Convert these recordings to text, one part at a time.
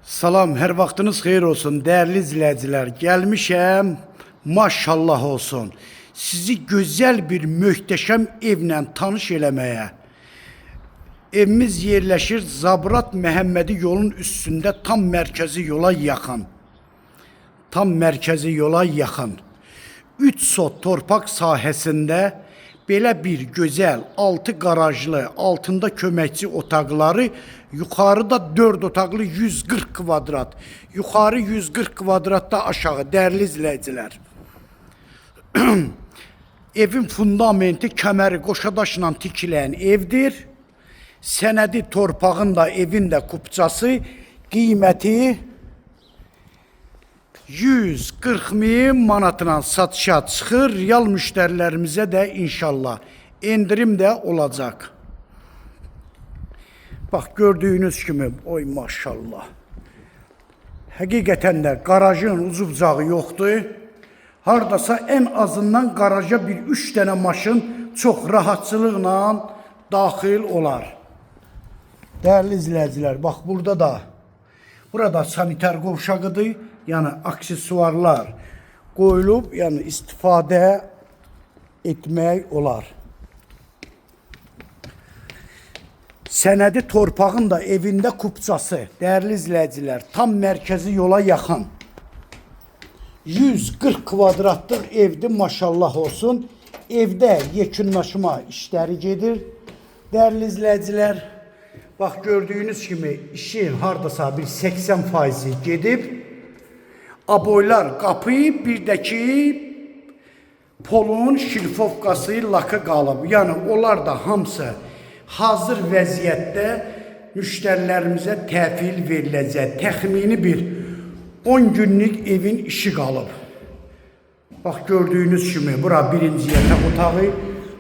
Salam, hər vaxtınız xeyir olsun, dəyərli izləyicilər. Gəlmişəm, maşallah olsun. Sizi gözəl bir möhtəşəm evlə tanış eləməyə. Evimiz yerləşir Zabrat Məhəmmədi yolun üstündə tam mərkəzi yola yaxın. Tam mərkəzi yola yaxın. 3 sot torpaq sahəsində belə bir gözəl 6 qarajlı, altında köməkçi otaqları, yuxarıda 4 otaqlı 140 kvadrat. Yuxarı 140 kvadratda aşağı, dəyərli izləyicilər. Evin fundamenti kəməri qoşadaşla tikilən evdir. Sənədi torpağın da, evin də kupçası, qiyməti 140.000 manatla satışa çıxır. Real müştərilərimizə də inşallah endirim də olacaq. Bax, gördüyünüz kimi, oy maşallah. Həqiqətən də qarajın ucu bucağı yoxdur. Hardasa en azından garaja bir 3 dənə maşın çox rahatçılıqla daxil olar. Dəyərli izləyicilər, bax burada sanitar qovşağıdır. Yəni aksesuarlar qoyulub, yəni istifadə etmək olar. Sənədi torpağın da evində kupçası, dəyərli izləyicilər, tam mərkəzi yola yaxın. 140 kvadratlıq evdir, maşallah olsun. Evdə yekunlaşma işləri gedir. Dəyərli izləyicilər, bax gördüyünüz kimi işin hardasa bir 80% gedib. Aboylar qapı, bir də ki polun şilfovkası, lakı qalıb. Yəni onlar da hamısı hazır vəziyyətdə müştərilərimizə təhvil veriləcək. Təxmini bir 10 günlük evin işi qalıb. Bax gördüyünüz kimi bura birinci yataq otağı,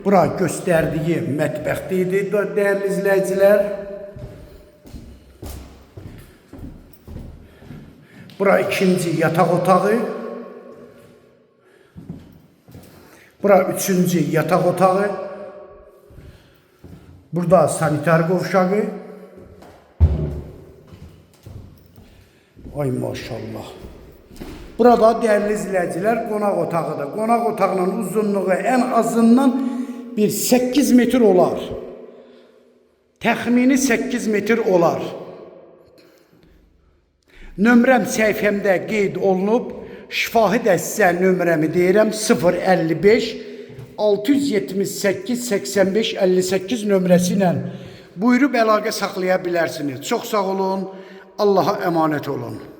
bura göstərdiyi mətbəxdir, dəyərli izləyicilər. Bura ikinci yataq otağı. Bura üçüncü yataq otağı. Burada sanitar qovşağı. Ay maşallah. Burada dəyərli izləyicilər qonaq otağıdır. Qonaq otağının uzunluğu en azından bir 8 metr olar. Təxmini 8 metr olar. Nömrəm səhifəmdə qeyd olunub. Şifahi də sizə nömrəmi deyirəm. 055 678 85 58 nömrəsi ilə buyurub əlaqə saxlaya bilərsiniz. Çox sağ olun. Allah'a emanet olun.